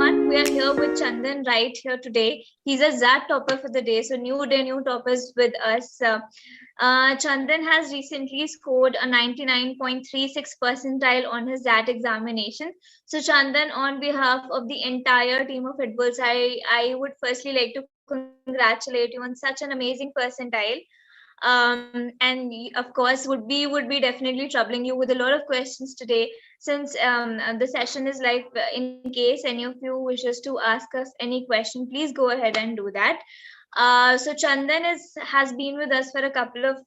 everyone. We are here with Chandan right here today. He's a XAT topper for the day. So new day, new toppers with us. Chandan has recently scored a 99.36 percentile on his XAT examination. So Chandan, on behalf of the entire team of Hitbullseye, I would firstly like to congratulate you on such an amazing percentile. Of course would be definitely troubling you with a lot of questions today, since the session is live. In case any of you wishes to ask us any question, please go ahead and do that. So Chandan has been with us for a couple of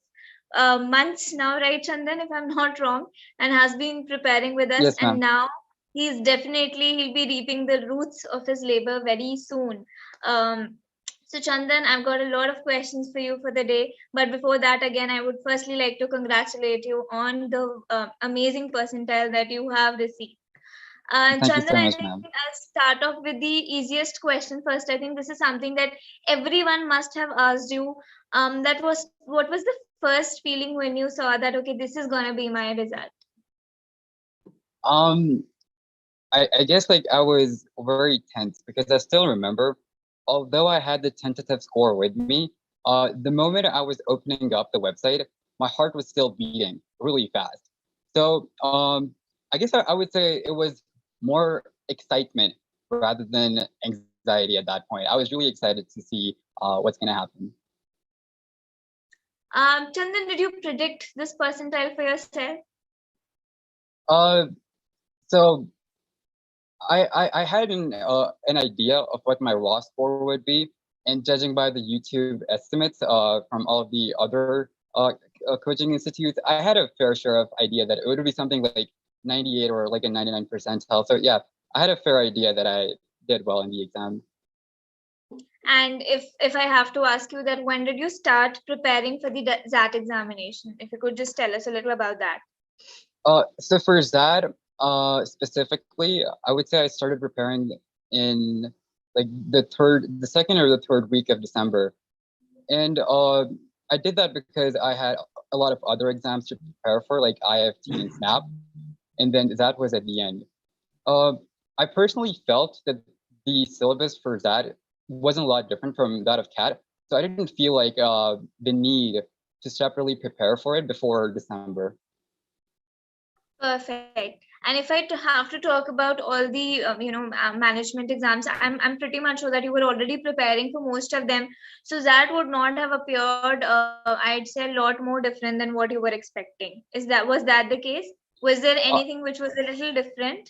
months now, right, Chandan, if I'm not wrong, and has been preparing with us. Yes, And ma'am. now he'll be reaping the roots of his labor very soon. So Chandan, I've got a lot of questions for you for the day. But before that, again, I would firstly like to congratulate you on the amazing percentile that you have received. Thank you Chandan, so I much, think ma'am. I'll start off with the easiest question first. I think this is something that everyone must have asked you. What was the first feeling when you saw that, okay, this is gonna be my result? Um, I guess like I was very tense because I still remember, although I had the tentative score with me, the moment I was opening up the website, my heart was still beating really fast. So I guess I would say it was more excitement rather than anxiety at that point. I was really excited to see what's gonna happen. Chandan, did you predict this percentile for yourself? Uh, so I had an idea of what my raw score would be, and judging by the YouTube estimates from all of the other coaching institutes, I had a fair share of idea that it would be something like 98 or like a 99 percentile. So yeah, I had a fair idea that I did well in the exam. And if I have to ask you that, when did you start preparing for the XAT examination? If you could just tell us a little about that. So for that specifically, I would say I started preparing in like the second or the third week of December, and I did that because I had a lot of other exams to prepare for, like IIFT and SNAP, and then that was at the end. Uh, I personally felt that the syllabus for that wasn't a lot different from that of CAT, so I didn't feel like the need to separately prepare for it before December. Perfect. And if I have to talk about all the management exams, I'm pretty much sure that you were already preparing for most of them, so that would not have appeared, I'd say, a lot more different than what you were expecting. Was that the case? Was there Uh, anything which was a little different?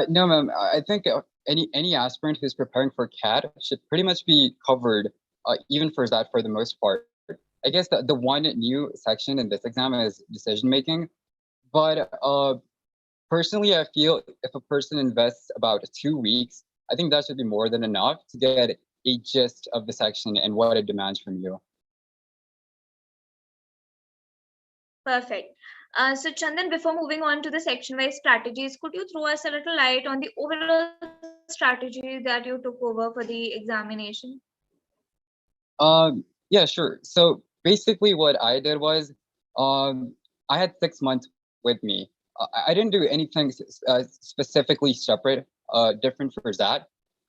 no, ma'am. I think any aspirant who's preparing for CAT should pretty much be covered, even for that for the most part. I guess the one new section in this exam is decision making, but personally, I feel if a person invests about 2 weeks, I think that should be more than enough to get a gist of the section and what it demands from you. Perfect. So Chandan, before moving on to the section-wise strategies, could you throw us a little light on the overall strategy that you took over for the examination? Yeah, sure. So basically, what I did was, I had 6 months with me. I didn't do anything specifically separate, different for that.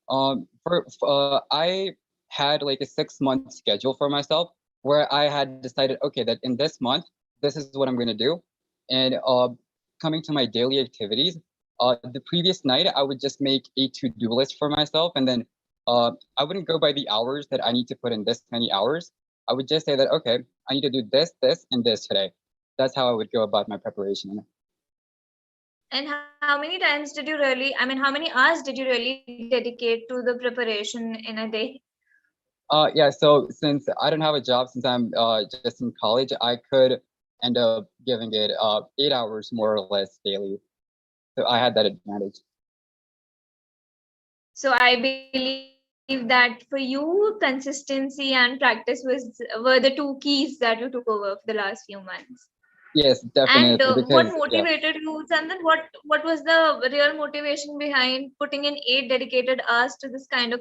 I had like a 6 month schedule for myself where I had decided, okay, that in this month, this is what I'm going to do. And coming to my daily activities, the previous night, I would just make a to-do list for myself. And then I wouldn't go by the hours that I need to put in this many hours. I would just say that, okay, I need to do this, this, and this today. That's how I would go about my preparation. And how many times did you really, I mean, how many hours did you really dedicate to the preparation in a day? Yeah, so since I don't have a job, since I'm just in college, I could end up giving it 8 hours more or less daily. So I had that advantage. So I believe that for you, consistency and practice were the two keys that you took over for the last few months. Yes, And definitely, what because yeah. motivated you, Chandan? What was the real motivation behind putting in 8 dedicated hours to this kind of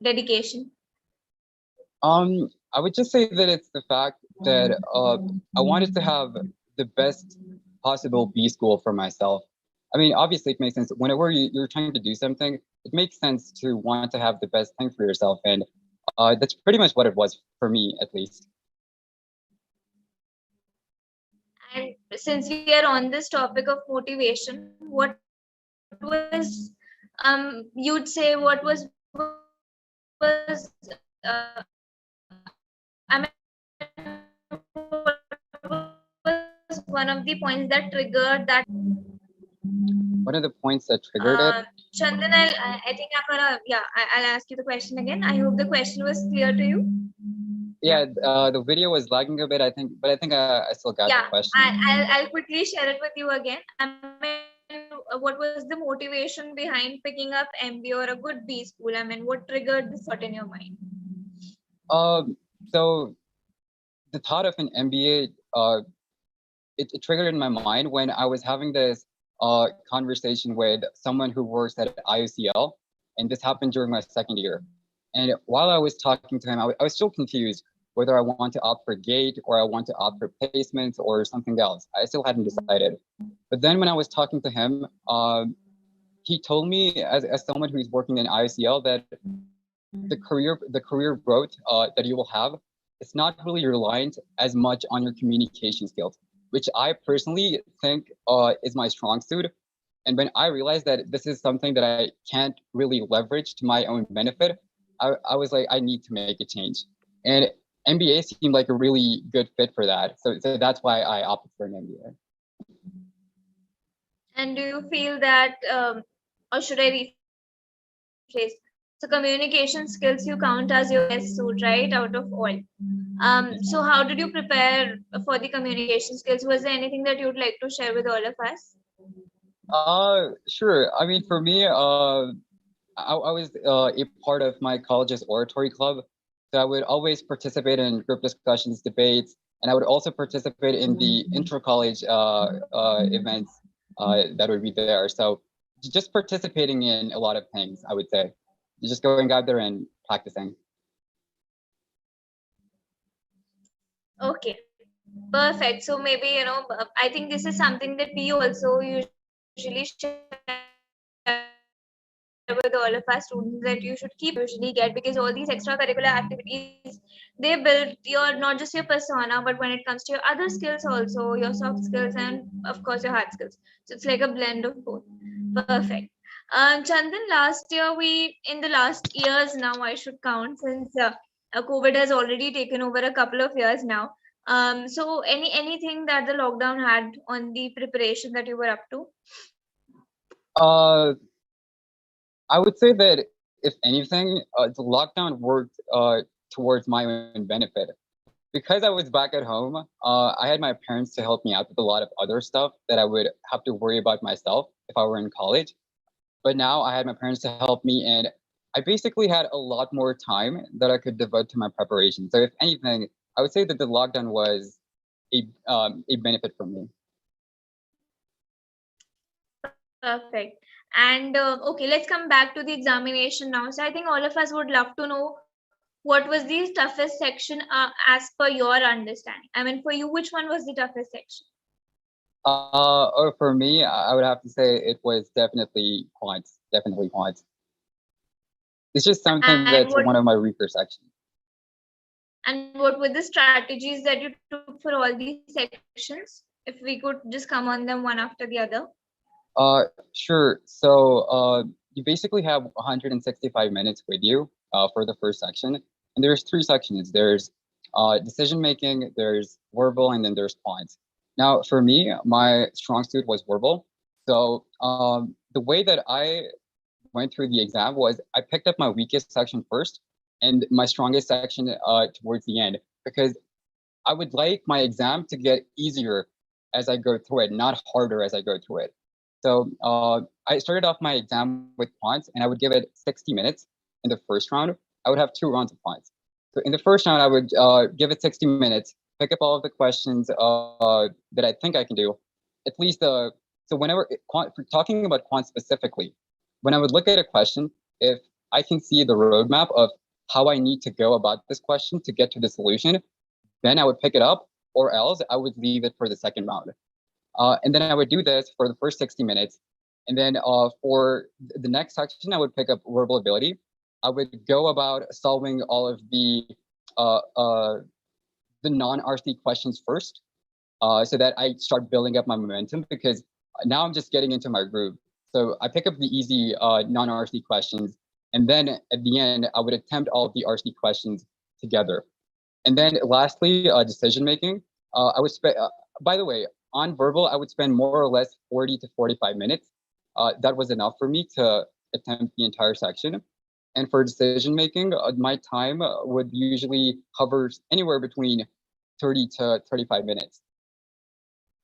dedication? I would just say that it's the fact that I wanted to have the best possible B school for myself. I mean, obviously it makes sense. Whenever you're trying to do something, it makes sense to want to have the best thing for yourself. And that's pretty much what it was for me, at least. And since we are on this topic of motivation, what was you'd say what was one of the points that triggered that? One of the points that triggered it. Chandan, I think I'll ask you the question again. I hope the question was clear to you. Yeah, the video was lagging a bit, I think, but I think I still got the question. I'll quickly share it with you again. I mean, what was the motivation behind picking up MBA or a good B school? I mean, what triggered this thought in your mind? So the thought of an MBA, it triggered in my mind when I was having this conversation with someone who works at IUCL, and this happened during my second year. And while I was talking to him, I was still confused whether I want to opt for GATE or I want to opt for placements or something else. I still hadn't decided. But then when I was talking to him, he told me, as someone who's working in IUCL, that the career growth that you will have, it's not really reliant as much on your communication skills, which I personally think is my strong suit. And when I realized that this is something that I can't really leverage to my own benefit, I was like, I need to make a change. And MBA seemed like a really good fit for that. So that's why I opted for an MBA. And do you feel that, or should I rephrase? So communication skills you count as your best suit, right, out of all. So how did you prepare for the communication skills? Was there anything that you'd like to share with all of us? Sure. I mean, for me, I was a part of my college's oratory club. So I would always participate in group discussions, debates, and I would also participate in the intra-college events that would be there. So just participating in a lot of things, I would say. Just going out there and practicing. Okay, perfect. So maybe, I think this is something that we also usually share with all of our students, that you should keep usually get, because all these extracurricular activities, they build your, not just your persona, but when it comes to your other skills also, your soft skills and of course your hard skills. So it's like a blend of both. Perfect. Chandan, in the last years now, I should count, since COVID has already taken over a couple of years now. So anything that the lockdown had on the preparation that you were up to? I would say that if anything, the lockdown worked towards my own benefit. Because I was back at home, I had my parents to help me out with a lot of other stuff that I would have to worry about myself if I were in college. But now I had my parents to help me, and I basically had a lot more time that I could devote to my preparation. So if anything, I would say that the lockdown was a benefit for me. Perfect. And okay, let's come back to the examination now. So I think all of us would love to know, what was the toughest section as per your understanding? I mean, for you, which one was the toughest section? Or for me, I would have to say it was definitely quants. Definitely quants. It's just something that's one of my weaker sections. And what were the strategies that you took for all these sections? If we could just come on them one after the other. Sure. So you basically have 165 minutes with you for the first section. And there's three sections. There's decision making, there's verbal, and then there's quants. Now, for me, my strong suit was verbal. So the way that I went through the exam was I picked up my weakest section first and my strongest section towards the end, because I would like my exam to get easier as I go through it, not harder as I go through it. So I started off my exam with quants, and I would give it 60 minutes in the first round. I would have 2 rounds of quants. So in the first round, I would give it 60 minutes, pick up all of the questions that I think I can do. At least, so whenever, talking about quants specifically, when I would look at a question, if I can see the roadmap of how I need to go about this question to get to the solution, then I would pick it up, or else I would leave it for the second round. And then I would do this for the first 60 minutes. And then for the next section, I would pick up verbal ability. I would go about solving all of the non-RC questions first, so that I start building up my momentum, because now I'm just getting into my groove. So I pick up the easy non-RC questions, and then at the end, I would attempt all of the RC questions together. And then lastly, decision making. I would spend, by the way, on verbal, I would spend more or less 40 to 45 minutes. That was enough for me to attempt the entire section. And for decision making, my time would usually hover anywhere between 30 to 35 minutes.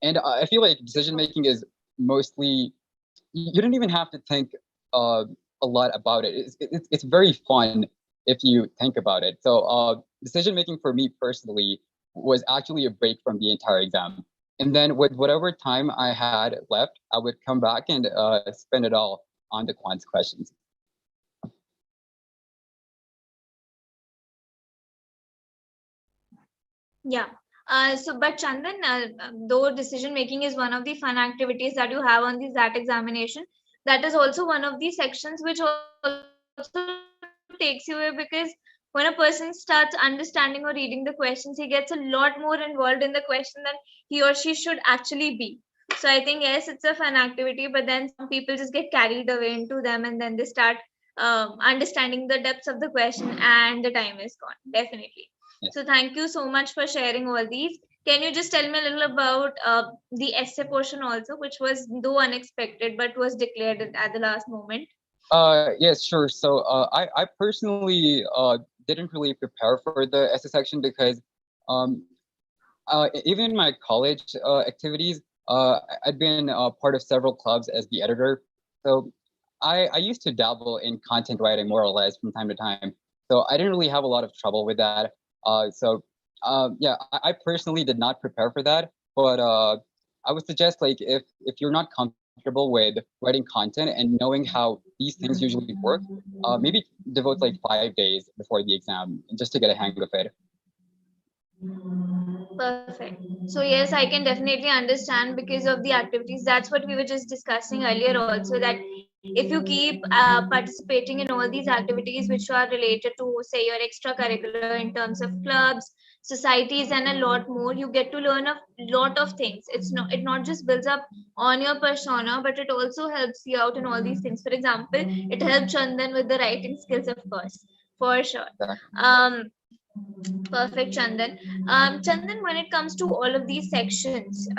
And I feel like decision making is mostly, you don't even have to think a lot about it. It's very fun if you think about it. So decision making for me personally was actually a break from the entire exam. And then with whatever time I had left, I would come back and spend it all on the quants questions. Yeah. But Chandan, though decision making is one of the fun activities that you have on the XAT examination, that is also one of the sections which also takes you away, because when a person starts understanding or reading the questions, he gets a lot more involved in the question than he or she should actually be. So I think, yes, it's a fun activity, but then some people just get carried away into them, and then they start understanding the depths of the question, and the time is gone. Definitely. So thank you so much for sharing all these. Can you just tell me a little about the essay portion also, which was though unexpected, but was declared at the last moment? Yes, sure. So I personally didn't really prepare for the essay section, because um, even in my college activities, I'd been part of several clubs as the editor. So I used to dabble in content writing more or less from time to time. So I didn't really have a lot of trouble with that. Yeah, I personally did not prepare for that. But I would suggest, like, if you're not comfortable with writing content and knowing how these things usually work, maybe devote like 5 days before the exam just to get a hang of it. Perfect. So yes, I can definitely understand because of the activities. That's what we were just discussing earlier also, that if you keep participating in all these activities which are related to, say, your extracurricular in terms of clubs, societies, and a lot more, you get to learn a lot of things. It not just builds up on your persona, but it also helps you out in all these things. For example, it helped Chandan with the writing skills, of course, for sure. Perfect, Chandan. Chandan, when it comes to all of these sections,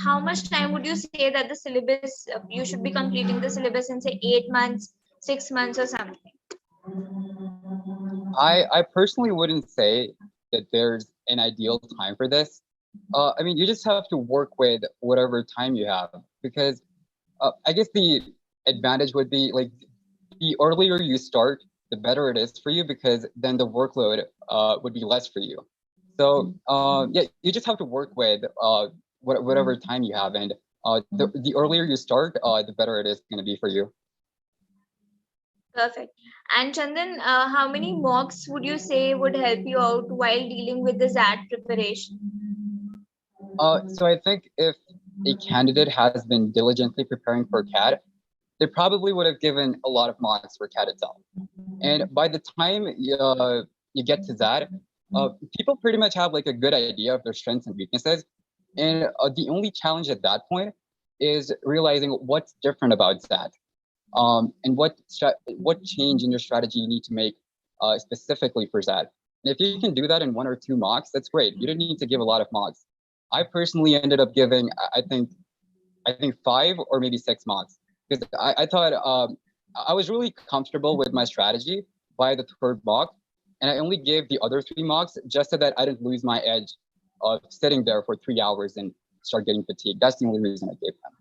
how much time would you say that the syllabus, you should be completing the syllabus in, say, 8 months, 6 months, or something? I personally wouldn't say that there's an ideal time for this. I mean, you just have to work with whatever time you have, because I guess the advantage would be, like, the earlier you start, the better it is for you, because then the workload would be less for you. So yeah, you just have to work with whatever time you have, and the earlier you start, the better it is going to be for you. Perfect. And Chandan, how many mocks would you say would help you out while dealing with the XAT preparation? So I think if a candidate has been diligently preparing for CAT, they probably would have given a lot of mocks for CAT itself. And by the time you get to that, people pretty much have like a good idea of their strengths and weaknesses. And the only challenge at that point is realizing what's different about that, and what change in your strategy you need to make specifically for that. And if you can do that in 1 or 2 mocks, that's great. You don't need to give a lot of mocks. I personally ended up giving, I think 5 or maybe 6 mocks, because I thought I was really comfortable with my strategy by the 3rd mock, and I only gave the other 3 mocks just so that I didn't lose my edge of sitting there for 3 hours and start getting fatigued. That's the only reason I gave them.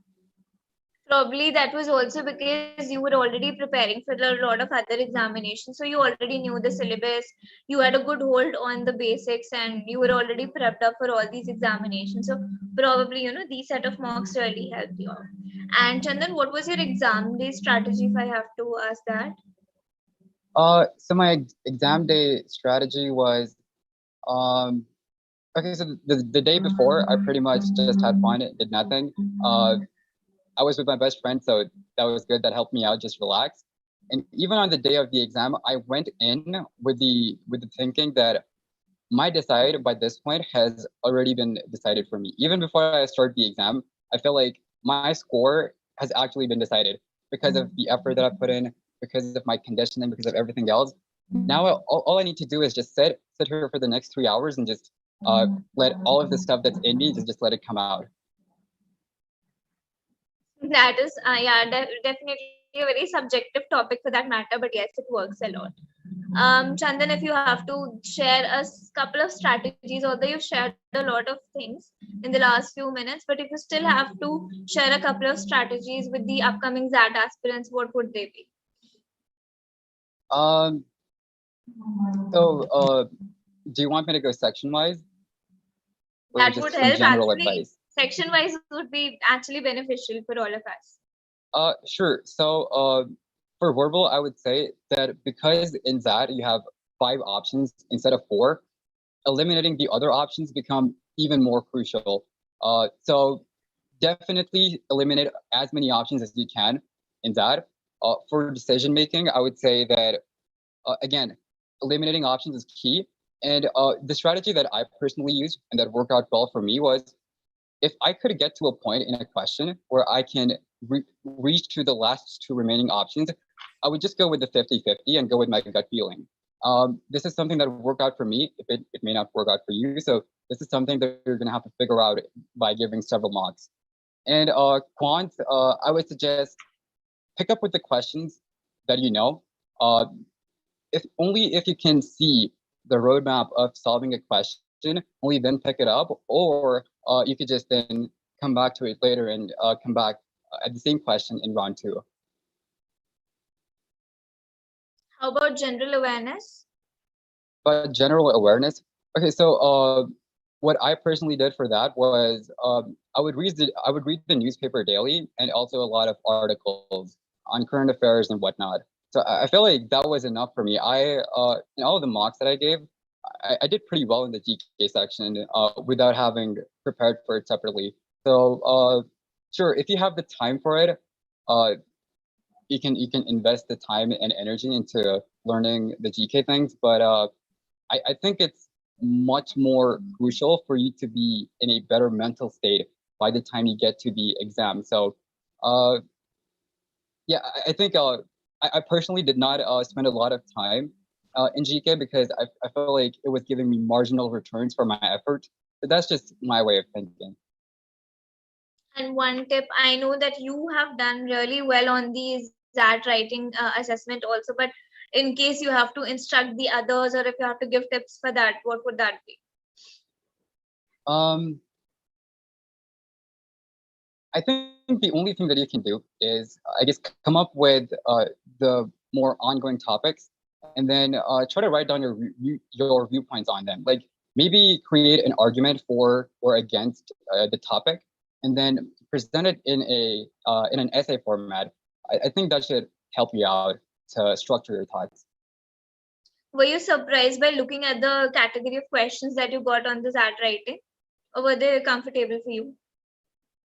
Probably that was also because you were already preparing for a lot of other examinations. So you already knew the syllabus, you had a good hold on the basics, and you were already prepped up for all these examinations. So probably, these set of mocks really helped you out. And Chandan, what was your exam day strategy, if I have to ask that? So my exam day strategy was, okay, so the day before, I pretty much just had fun, did nothing. I was with my best friend, so that was good. That helped me out, just relax. And even on the day of the exam, I went in with the thinking that my decide by this point has already been decided for me. Even before I start the exam, I feel like my score has actually been decided because of the effort that I put in, because of my conditioning, because of everything else. Now all I need to do is just sit here for the next 3 hours and just let all of the stuff that's in me just let it come out. That is, yeah, definitely a very subjective topic for that matter, but yes, it works a lot. Chandan, if you have to share a couple of strategies, although you've shared a lot of things in the last few minutes, but if you still have to share a couple of strategies with the upcoming XAT aspirants, what would they be? Um, so do you want me to go section wise or That would just some help general actually. advice? Section wise would be actually beneficial for all of us. Sure. So for verbal, I would say that because in that you have 5 options instead of 4, eliminating the other options become even more crucial. So definitely eliminate as many options as you can in that. For decision making, I would say that again, eliminating options is key. And the strategy that I personally used and that worked out well for me was if I could get to a point in a question where I can reach to the last 2 remaining options, I would just go with the 50-50 and go with my gut feeling. This is something that worked out for me. It may not work out for you. So this is something that you're going to have to figure out by giving several mocks. And quant, I would suggest pick up with the questions that you know. Uh, if only if you can see the roadmap of solving a question, only then pick it up, or you could just then come back to it later and come back at the same question in round 2. How about general awareness? But general awareness. Okay, so what I personally did for that was I would read the newspaper daily and also a lot of articles on current affairs and whatnot. So I feel like that was enough for me. In all of the mocks that I gave, I did pretty well in the GK section without having prepared for it separately. So sure, if you have the time for it, uh, you can invest the time and energy into learning the GK things. But I think it's much more crucial for you to be in a better mental state by the time you get to the exam. So, yeah, I think I personally did not spend a lot of time in GK because I felt like it was giving me marginal returns for my effort. But that's just my way of thinking. And one tip, I know that you have done really well on the XAT writing assessment also, but in case you have to instruct the others or if you have to give tips for that, what would that be? I think the only thing that you can do is, I guess, come up with the more ongoing topics, and then try to write down your viewpoints on them. Like maybe create an argument for or against the topic, and then present it in an essay format. I think that should help you out to structure your thoughts. Were you surprised by looking at the category of questions that you got on the XAT writing, or were they comfortable for you?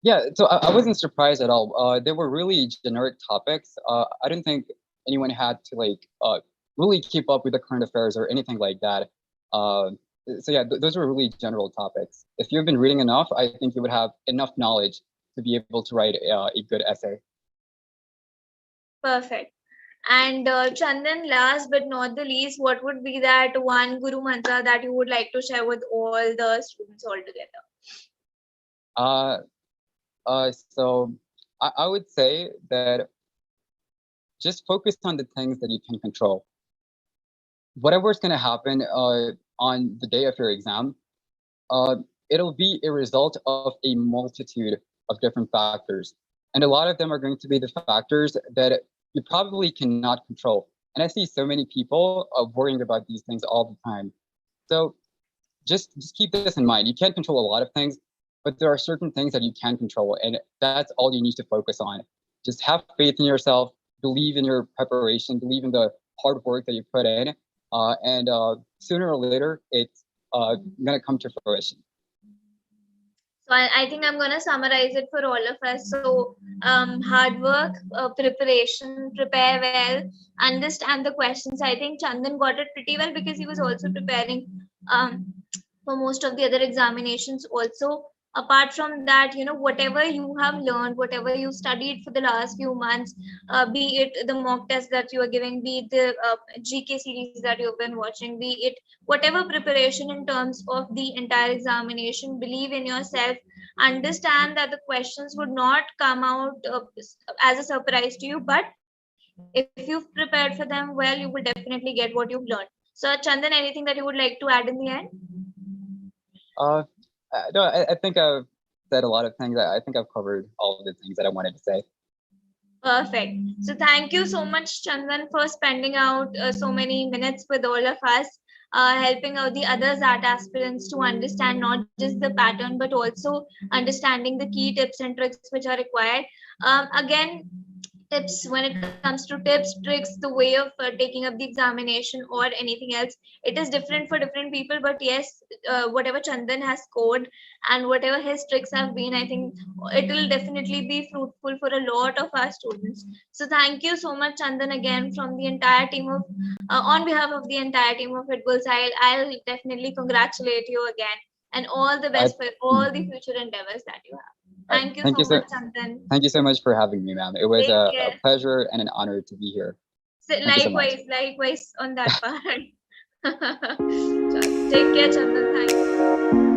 Yeah, so I wasn't surprised at all. They were really generic topics. I didn't think anyone had to like really keep up with the current affairs or anything like that. Uh, so yeah, those were really general topics. If you've been reading enough, I think you would have enough knowledge to be able to write a good essay. Perfect. And Chandan, last but not the least, what would be that one guru mantra that you would like to share with all the students altogether? So I would say that just focus on the things that you can control. Whatever's going to happen on the day of your exam, uh, it'll be a result of a multitude of different factors. And a lot of them are going to be the factors that you probably cannot control. And I see so many people worrying about these things all the time. So just keep this in mind. You can't control a lot of things, but there are certain things that you can control. And that's all you need to focus on. Just have faith in yourself, believe in your preparation, believe in the hard work that you put in. And sooner or later, it's going to come to fruition. So I think I'm going to summarize it for all of us. So, hard work, preparation, prepare well, understand the questions. I think Chandan got it pretty well because he was also preparing for most of the other examinations also. Apart from that, whatever you have learned, whatever you studied for the last few months, be it the mock test that you are giving, be it the GK series that you've been watching, be it whatever preparation in terms of the entire examination, believe in yourself. Understand that the questions would not come out as a surprise to you, but if you've prepared for them well, you will definitely get what you've learned. So, Chandan, anything that you would like to add in the end? Uh, no, I think I've said a lot of things. I think I've covered all of the things that I wanted to say. Perfect. So thank you so much, Chandan, for spending out so many minutes with all of us, helping out the other ZAT aspirants to understand not just the pattern, but also understanding the key tips and tricks which are required. Again, tips when it comes to tips, tricks, the way of taking up the examination or anything else, it is different for different people. But yes, whatever Chandan has scored and whatever his tricks have been, I think it will definitely be fruitful for a lot of our students. So thank you so much, Chandan, again from the entire team of, on behalf of the entire team of Hitbullseye. I'll definitely congratulate you again and all the I, best for all the future endeavors that you have. Thank you thank you so much, so Chandan. thank you so much for having me, ma'am. It was Take a care. pleasure and an honor to be here. So Thank you so much. likewise on that part. Take care, Chandan. Thank you.